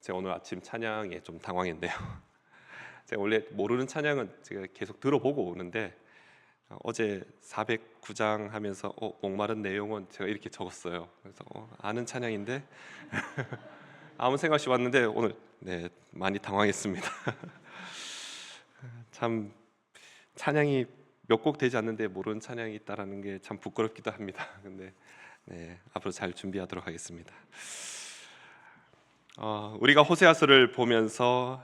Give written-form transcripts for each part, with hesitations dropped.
제가 오늘 아침 찬양에 좀 당황했네요. 제가 원래 모르는 찬양은 제가 계속 들어보고 오는데 어제 409장 하면서 목마른 내용은 제가 이렇게 적었어요. 그래서 아는 찬양인데 아무 생각 없이 왔는데 오늘 많이 당황했습니다. 참 찬양이 몇 곡 되지 않는데 모르는 찬양이 있다라는 게 참 부끄럽기도 합니다. 근데 앞으로 잘 준비하도록 하겠습니다. 우리가 호세아서를 보면서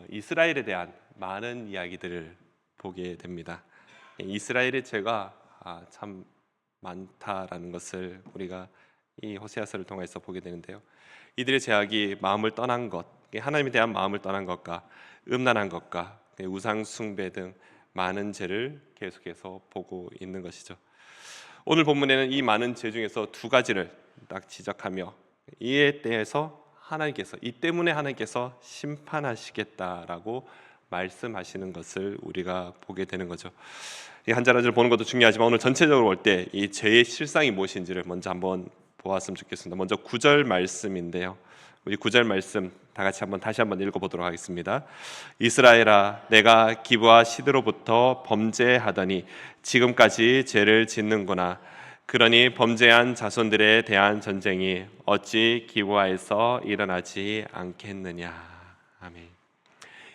이스라엘에 대한 많은 이야기들을 보게 됩니다. 이스라엘의 죄가 참 많다라는 것을 우리가 이 호세아서를 통해서 보게 되는데요. 이들의 죄악이 마음을 떠난 것, 하나님에 대한 마음을 떠난 것과 음란한 것과 우상 숭배 등 많은 죄를 계속해서 보고 있는 것이죠. 오늘 본문에는 이 많은 죄 중에서 두 가지를 딱 지적하며 이에 대해서 이 때문에 하나님께서 심판하시겠다라고 말씀하시는 것을 우리가 보게 되는 거죠. 이 한 절 한 절 보는 것도 중요하지만 오늘 전체적으로 볼 때 이 죄의 실상이 무엇인지를 먼저 한번 보았으면 좋겠습니다. 먼저 9절 말씀인데요. 우리 9절 말씀 다 같이 다시 한번 읽어보도록 하겠습니다. 이스라엘아, 내가 기브와 시드로부터 범죄하더니 지금까지 죄를 짓는구나. 그러니 범죄한 자손들에 대한 전쟁이 어찌 기브아에서 일어나지 않겠느냐. 아멘.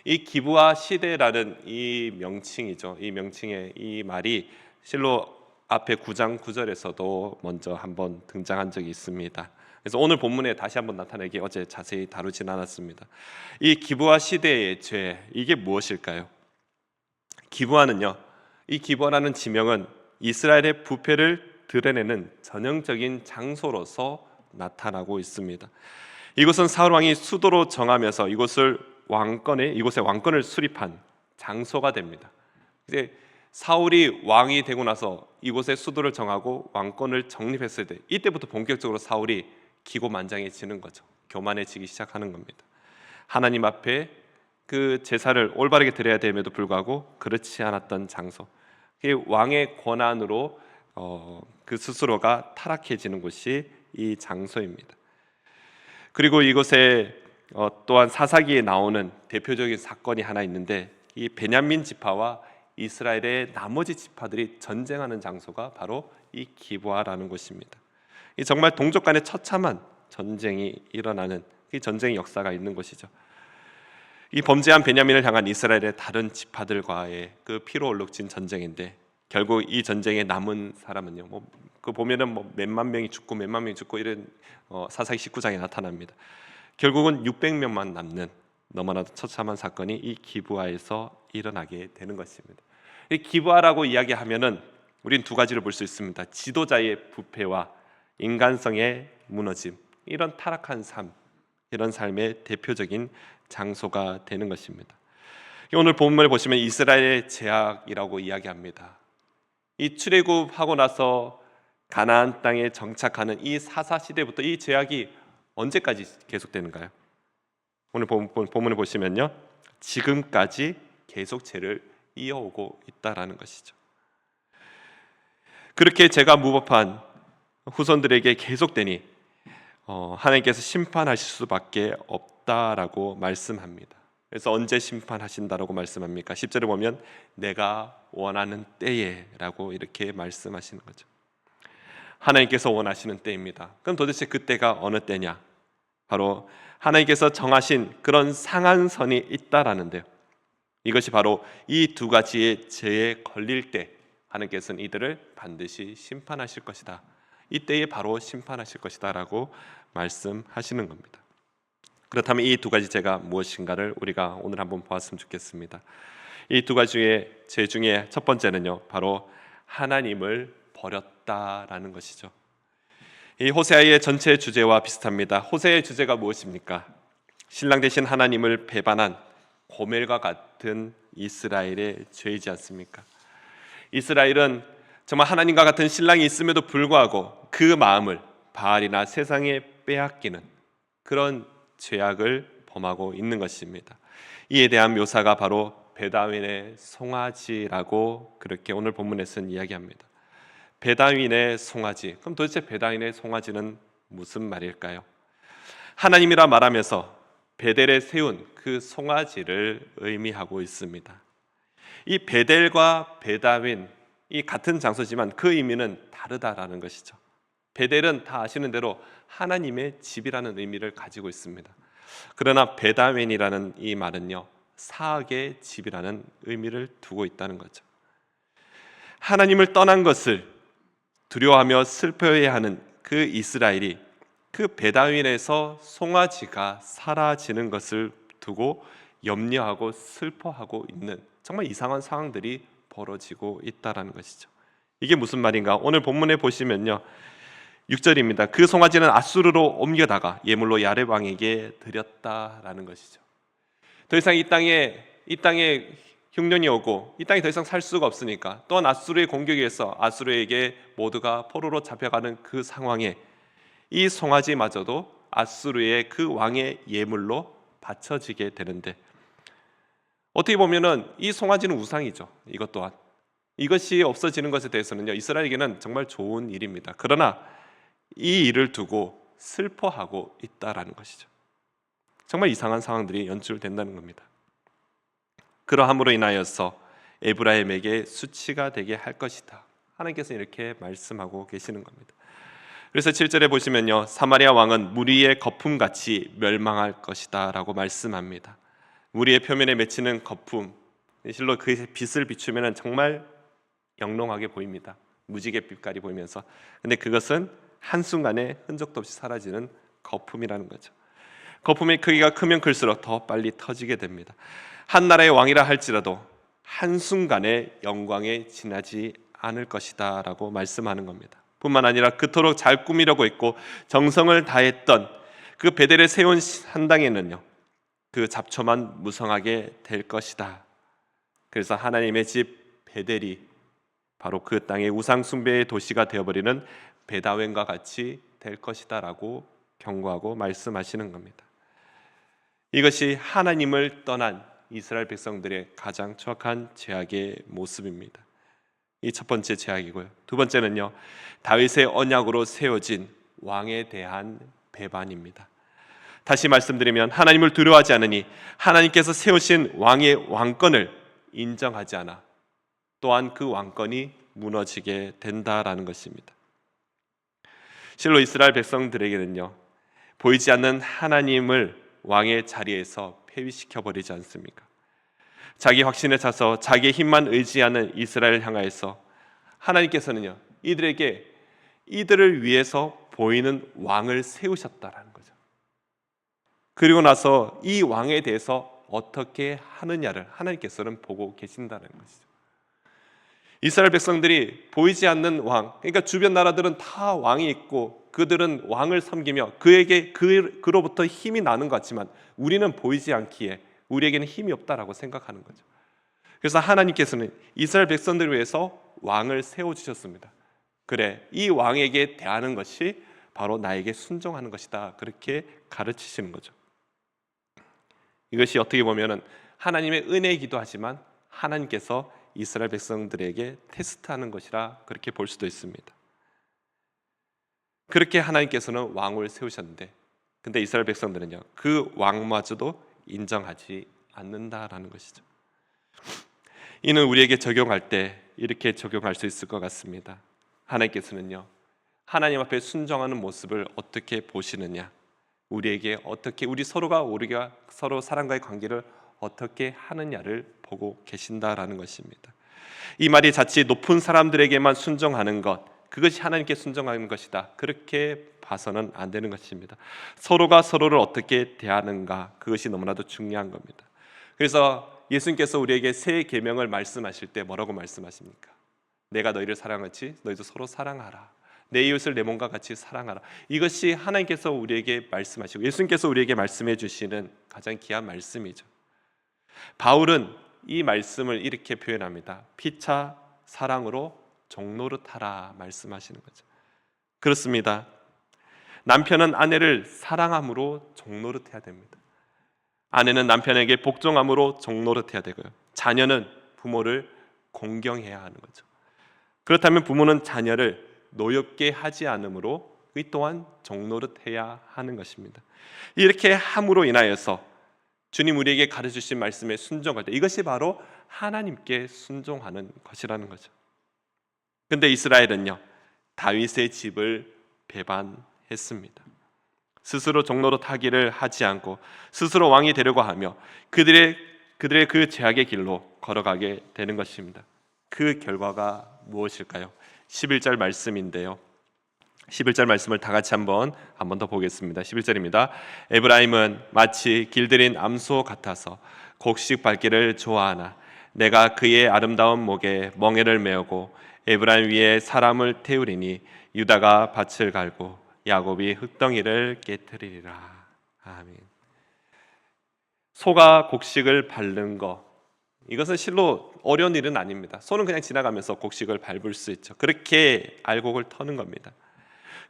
이 기브아 시대라는 이 명칭이죠. 이 명칭의 이 말이 실로 앞에 9장 9절에서도 먼저 한번 등장한 적이 있습니다. 그래서 오늘 본문에 다시 한번 나타내기 어제 자세히 다루진 않았습니다. 이 기브아 시대의 죄, 이게 무엇일까요? 기브아는요, 이 기브아라는 지명은 이스라엘의 부패를 드러내는 전형적인 장소로서 나타나고 있습니다. 이곳은 사울 왕이 수도로 정하면서 이곳의 왕권을 수립한 장소가 됩니다. 이제 사울이 왕이 되고 나서 이곳에 수도를 정하고 왕권을 정립했을 때 이때부터 본격적으로 사울이 기고만장해지는 거죠. 교만해지기 시작하는 겁니다. 하나님 앞에 그 제사를 올바르게 드려야 됨에도 불구하고 그렇지 않았던 장소, 왕의 권한으로 그 스스로가 타락해지는 곳이 이 장소입니다. 그리고 이곳에 또한 사사기에 나오는 대표적인 사건이 하나 있는데 이 베냐민 지파와 이스라엘의 나머지 지파들이 전쟁하는 장소가 바로 이 기브아라는 곳입니다. 이 정말 동족 간의 처참한 전쟁이 일어나는 이 전쟁의 역사가 있는 곳이죠. 이 범죄한 베냐민을 향한 이스라엘의 다른 지파들과의 그 피로 얼룩진 전쟁인데 결국 이 전쟁에 남은 사람은요, 그 보면은 몇만 명이 죽고 이런 사사기 19장에 나타납니다. 결국은 600명만 남는 너무나도 처참한 사건이 이 기브아에서 일어나게 되는 것입니다. 이 기브아라고 이야기하면은 우린 두 가지를 볼 수 있습니다. 지도자의 부패와 인간성의 무너짐, 이런 타락한 삶, 이런 삶의 대표적인 장소가 되는 것입니다. 오늘 본문을 보시면 이스라엘의 죄악이라고 이야기합니다. 이 출애굽하고 나서 가나안 땅에 정착하는 이 사사 시대부터 이 죄악이 언제까지 계속되는가요? 오늘 본문을 보시면요, 지금까지 계속 죄를 이어오고 있다라는 것이죠. 그렇게 죄가 무법한 후손들에게 계속되니 하나님께서 심판하실 수밖에 없다라고 말씀합니다. 그래서 언제 심판하신다라고 말씀합니까? 10절에 보면 내가 원하는 때에라고 이렇게 말씀하시는 거죠. 하나님께서 원하시는 때입니다. 그럼 도대체 그 때가 어느 때냐? 바로 하나님께서 정하신 그런 상한선이 있다라는데요. 이것이 바로 이 두 가지의 죄에 걸릴 때 하나님께서는 이들을 반드시 심판하실 것이다. 이 때에 바로 심판하실 것이다 라고 말씀하시는 겁니다. 그렇다면 이 두 가지 죄가 무엇인가를 우리가 오늘 한번 보았으면 좋겠습니다. 이 두 가지의 죄 중에 첫 번째는요, 바로 하나님을 버렸다라는 것이죠. 이 호세아의 전체 주제와 비슷합니다. 호세아의 주제가 무엇입니까? 신랑 되신 하나님을 배반한 고멜과 같은 이스라엘의 죄이지 않습니까? 이스라엘은 정말 하나님과 같은 신랑이 있음에도 불구하고 그 마음을 바알이나 세상에 빼앗기는 그런 죄악을 범하고 있는 것입니다. 이에 대한 묘사가 바로 베다윈의 송아지라고 그렇게 오늘 본문에서는 이야기합니다. 베다윈의 송아지, 그럼 도대체 베다윈의 송아지는 무슨 말일까요? 하나님이라 말하면서 베델에 세운 그 송아지를 의미하고 있습니다. 이 베델과 베다윈, 이 같은 장소지만 그 의미는 다르다라는 것이죠. 베델은 다 아시는 대로 하나님의 집이라는 의미를 가지고 있습니다. 그러나 베다웬이라는 이 말은요, 사악의 집이라는 의미를 두고 있다는 거죠. 하나님을 떠난 것을 두려워하며 슬퍼해야 하는 그 이스라엘이 그 베다윈에서 송아지가 사라지는 것을 두고 염려하고 슬퍼하고 있는 정말 이상한 상황들이 벌어지고 있다라는 것이죠. 이게 무슨 말인가? 오늘 본문에 보시면요, 6절입니다. 그 송아지는 앗수르로 옮겨다가 예물로 야렙 왕에게 드렸다라는 것이죠. 더 이상 이 땅에 흉년이 오고 이 땅에 더 이상 살 수가 없으니까, 또한 앗수르의 공격에 의해서 앗수르에게 모두가 포로로 잡혀가는 그 상황에 이 송아지마저도 앗수르의 그 왕의 예물로 바쳐지게 되는데, 어떻게 보면은 이 송아지는 우상이죠. 이것 또한, 이것이 없어지는 것에 대해서는요, 이스라엘에게는 정말 좋은 일입니다. 그러나 이 일을 두고 슬퍼하고 있다라는 것이죠. 정말 이상한 상황들이 연출된다는 겁니다. 그러함으로 인하여서 에브라임에게 수치가 되게 할 것이다, 하나님께서 이렇게 말씀하고 계시는 겁니다. 그래서 7절에 보시면요, 사마리아 왕은 무리의 거품같이 멸망할 것이다 라고 말씀합니다. 무리의 표면에 맺히는 거품, 실로 그 빛을 비추면 정말 영롱하게 보입니다. 무지개 빛깔이 보이면서, 근데 그것은 한순간에 흔적도 없이 사라지는 거품이라는 거죠. 거품의 크기가 크면 클수록 더 빨리 터지게 됩니다. 한 나라의 왕이라 할지라도 한순간에 영광에 지나지 않을 것이다 라고 말씀하는 겁니다. 뿐만 아니라 그토록 잘 꾸미려고 했고 정성을 다했던 그 베델에 세운 산당에는요, 그 잡초만 무성하게 될 것이다. 그래서 하나님의 집 베델이 바로 그 땅의 우상 숭배의 도시가 되어버리는 베다웬과 같이 될 것이다 라고 경고하고 말씀하시는 겁니다. 이것이 하나님을 떠난 이스라엘 백성들의 가장 추악한 죄악의 모습입니다. 이 첫 번째 죄악이고요. 두 번째는요, 다윗의 언약으로 세워진 왕에 대한 배반입니다. 다시 말씀드리면, 하나님을 두려워하지 않으니 하나님께서 세우신 왕의 왕권을 인정하지 않아 또한 그 왕권이 무너지게 된다라는 것입니다. 실로 이스라엘 백성들에게는요, 보이지 않는 하나님을 왕의 자리에서 폐위시켜버리지 않습니까? 자기 확신에 차서 자기의 힘만 의지하는 이스라엘을 향하여서 하나님께서는요, 이들을 위해서 보이는 왕을 세우셨다라는 거죠. 그리고 나서 이 왕에 대해서 어떻게 하느냐를 하나님께서는 보고 계신다는 것이죠. 이스라엘 백성들이 보이지 않는 왕, 그러니까 주변 나라들은 다 왕이 있고 그들은 왕을 섬기며 그로부터 힘이 나는 것 같지만 우리는 보이지 않기에 우리에게는 힘이 없다라고 생각하는 거죠. 그래서 하나님께서는 이스라엘 백성들을 위해서 왕을 세워주셨습니다. 그래, 이 왕에게 대하는 것이 바로 나에게 순종하는 것이다, 그렇게 가르치시는 거죠. 이것이 어떻게 보면 하나님의 은혜이기도 하지만 하나님께서 이스라엘 백성들에게 테스트하는 것이라 그렇게 볼 수도 있습니다. 그렇게 하나님께서는 왕을 세우셨는데, 근데 이스라엘 백성들은요, 그 왕마저도 인정하지 않는다라는 것이죠. 이는 우리에게 적용할 때 이렇게 적용할 수 있을 것 같습니다. 하나님께서는요, 하나님 앞에 순종하는 모습을 어떻게 보시느냐, 우리에게 어떻게 우리가 서로 사랑과의 관계를 어떻게 하느냐를 보고 계신다라는 것입니다. 이 말이 자칫 높은 사람들에게만 순종하는 것, 그것이 하나님께 순종하는 것이다, 그렇게 봐서는 안 되는 것입니다. 서로가 서로를 어떻게 대하는가, 그것이 너무나도 중요한 겁니다. 그래서 예수님께서 우리에게 새 계명을 말씀하실 때 뭐라고 말씀하십니까? 내가 너희를 사랑하지 너희도 서로 사랑하라, 내 이웃을 내 몸과 같이 사랑하라. 이것이 하나님께서 우리에게 말씀하시고 예수님께서 우리에게 말씀해 주시는 가장 귀한 말씀이죠. 바울은 이 말씀을 이렇게 표현합니다. 피차 사랑으로 종노릇하라 말씀하시는 거죠. 그렇습니다. 남편은 아내를 사랑함으로 종노릇해야 됩니다. 아내는 남편에게 복종함으로 종노릇해야 되고요, 자녀는 부모를 공경해야 하는 거죠. 그렇다면 부모는 자녀를 노엽게 하지 않으므로 이 또한 종노릇해야 하는 것입니다. 이렇게 함으로 인하여서 주님 우리에게 가르쳐주신 말씀에 순종할 때 이것이 바로 하나님께 순종하는 것이라는 거죠. 근데 이스라엘은요, 다윗의 집을 배반했습니다. 스스로 종노릇하기를 하지 않고 스스로 왕이 되려고 하며 그들의 그 죄악의 길로 걸어가게 되는 것입니다. 그 결과가 무엇일까요? 11절 말씀인데요. 11절 말씀을 다 같이 한번 더 보겠습니다. 11절입니다. 에브라임은 마치 길들인 암소 같아서 곡식 밟기를 좋아하나 내가 그의 아름다운 목에 멍에를 메우고 에브라임 위에 사람을 태우리니 유다가 밭을 갈고 야곱이 흙덩이를 깨트리리라. 아멘. 소가 곡식을 밟는 거, 이것은 실로 어려운 일은 아닙니다. 소는 그냥 지나가면서 곡식을 밟을 수 있죠. 그렇게 알곡을 터는 겁니다.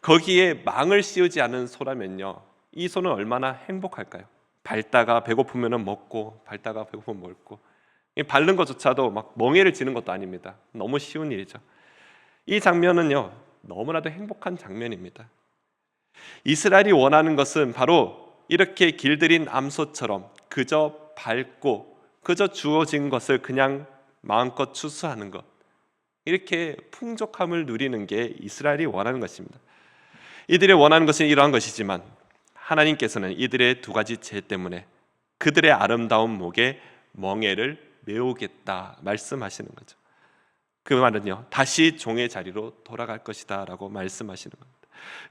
거기에 망을 씌우지 않은 소라면요, 이 소는 얼마나 행복할까요? 밟다가 배고프면 먹고 밟다가 배고프면 먹고, 밟는 것조차도 막 멍에를 지는 것도 아닙니다. 너무 쉬운 일이죠. 이 장면은요, 너무나도 행복한 장면입니다. 이스라엘이 원하는 것은 바로 이렇게 길들인 암소처럼 그저 밟고 그저 주어진 것을 그냥 마음껏 추수하는 것, 이렇게 풍족함을 누리는 게 이스라엘이 원하는 것입니다. 이들이 원하는 것은 이러한 것이지만 하나님께서는 이들의 두 가지 죄 때문에 그들의 아름다운 목에 멍에를 메우겠다 말씀하시는 거죠. 그 말은요, 다시 종의 자리로 돌아갈 것이다 라고 말씀하시는 겁니다.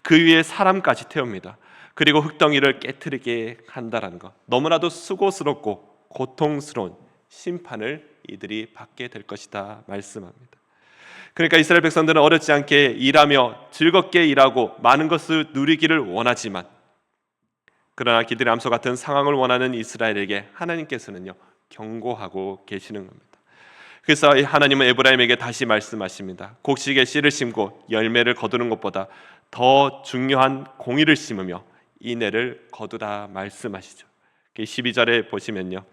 그 위에 사람까지 태웁니다. 그리고 흙덩이를 깨트리게 한다라는 것, 너무나도 수고스럽고 고통스러운 심판을 이들이 받게 될 것이다 말씀합니다. 그러니까 이스라엘 백성들은 어렵지 않게 일하며 즐겁게 일하고 많은 것을 누리기를 원하지만, 그러나 길들인 암소 같은 상황을 원하는 이스라엘에게 하나님께서는요, 경고하고 계시는 겁니다. 그래서 하나님은 에브라임에게 다시 말씀하십니다. 곡식에 씨를 심고 열매를 거두는 것보다 더 중요한 공의를 심으며 인애를 거두라 말씀하시죠. 12절에 보시면요,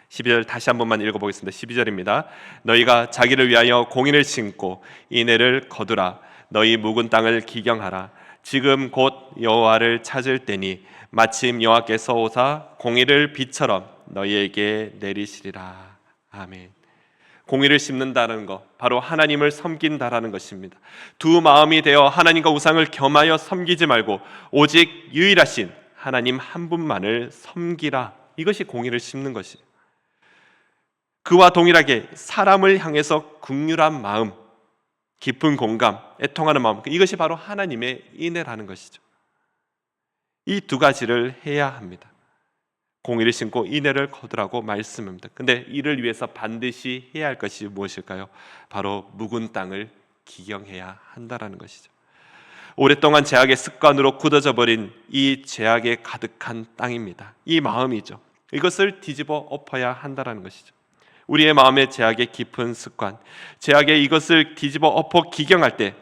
12절 다시 한 번만 읽어보겠습니다. 12절입니다. 너희가 자기를 위하여 공의를 심고 인애를 거두라. 너희 묵은 땅을 기경하라. 지금 곧 여호와를 찾을 때니 마침 여호와께서 오사 공의를 비처럼 너희에게 내리시리라. 아멘. 공의를 심는다는 것, 바로 하나님을 섬긴다라는 것입니다. 두 마음이 되어 하나님과 우상을 겸하여 섬기지 말고 오직 유일하신 하나님 한 분만을 섬기라. 이것이 공의를 심는 것이에요. 그와 동일하게 사람을 향해서 긍휼한 마음, 깊은 공감, 애통하는 마음, 이것이 바로 하나님의 인애라는 것이죠. 이 두 가지를 해야 합니다. 공의를 심고 인애를 거두라고 말씀합니다. 근데 이를 위해서 반드시 해야 할 것이 무엇일까요? 바로 묵은 땅을 기경해야 한다라는 것이죠. 오랫동안 죄악의 습관으로 굳어져 버린 이 죄악에 가득한 땅입니다. 이 마음이죠. 이것을 뒤집어 엎어야 한다라는 것이죠. 우리의 마음의 죄악의 깊은 습관, 죄악의 이것을 뒤집어 엎어 기경할 때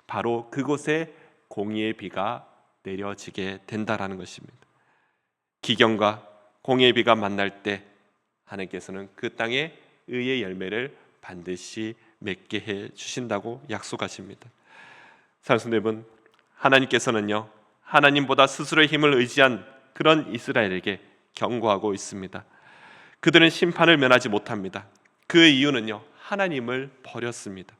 바로 그곳에 공의의 비가 내려지게 된다라는 것입니다. 기경과 공의의 비가 만날 때 하나님께서는 그 땅에 의의 열매를 반드시 맺게 해 주신다고 약속하십니다. 사랑하는 여러분, 하나님께서는요, 하나님보다 스스로의 힘을 의지한 그런 이스라엘에게 경고하고 있습니다. 그들은 심판을 면하지 못합니다. 그 이유는요, 하나님을 버렸습니다.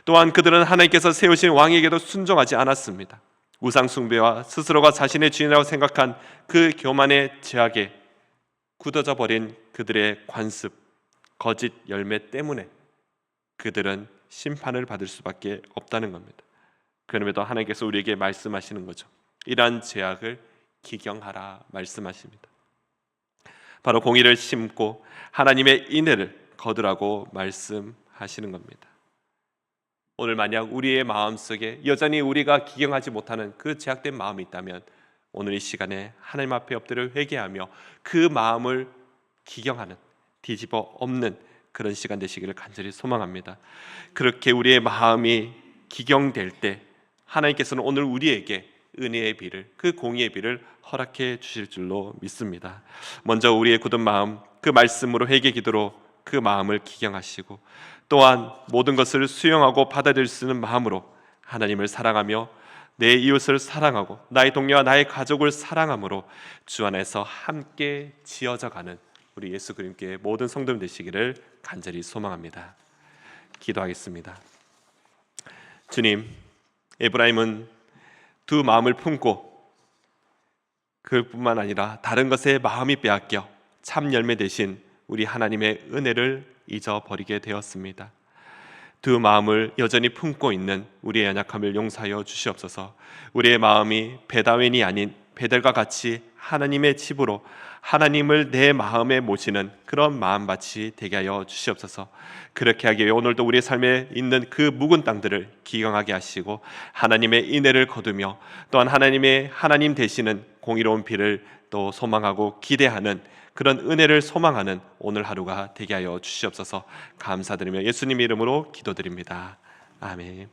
또한 그들은 하나님께서 세우신 왕에게도 순종하지 않았습니다. 우상 숭배와 스스로가 자신의 주인이라고 생각한 그 교만의 죄악에 굳어져 버린 그들의 관습, 거짓 열매 때문에 그들은 심판을 받을 수밖에 없다는 겁니다. 그럼에도 하나님께서 우리에게 말씀하시는 거죠. 이러한 죄악을 기경하라 말씀하십니다. 바로 공의를 심고 하나님의 인애를 거두라고 말씀하시는 겁니다. 오늘 만약 우리의 마음속에 여전히 우리가 기경하지 못하는 그 죄악된 마음이 있다면 오늘 이 시간에 하나님 앞에 엎드려 회개하며 그 마음을 기경하는, 뒤집어 엎는 그런 시간 되시기를 간절히 소망합니다. 그렇게 우리의 마음이 기경될 때 하나님께서는 오늘 우리에게 은혜의 비를, 그 공의의 비를 허락해 주실 줄로 믿습니다. 먼저 우리의 굳은 마음, 그 말씀으로 회개 기도로 그 마음을 기경하시고, 또한 모든 것을 수용하고 받아들일 수 있는 마음으로 하나님을 사랑하며 내 이웃을 사랑하고 나의 동료와 나의 가족을 사랑함으로 주 안에서 함께 지어져가는 우리 예수 그리스도의 모든 성도님 되시기를 간절히 소망합니다. 기도하겠습니다. 주님, 에브라임은 두 마음을 품고 그뿐만 아니라 다른 것에 마음이 빼앗겨 참 열매 대신 우리 하나님의 은혜를 잊어버리게 되었습니다. 두 마음을 여전히 품고 있는 우리의 연약함을 용서하여 주시옵소서. 우리의 마음이 베다웬이 아닌 베델과 같이 하나님의 집으로 하나님을 내 마음에 모시는 그런 마음밭이 되게 하여 주시옵소서. 그렇게 하기 위해 오늘도 우리의 삶에 있는 그 묵은 땅들을 기경하게 하시고 하나님의 인애를 거두며 또한 하나님 되시는 공의로운 비를 또 소망하고 기대하는 그런 은혜를 소망하는 오늘 하루가 되게 하여 주시옵소서. 감사드리며 예수님 이름으로 기도드립니다. 아멘.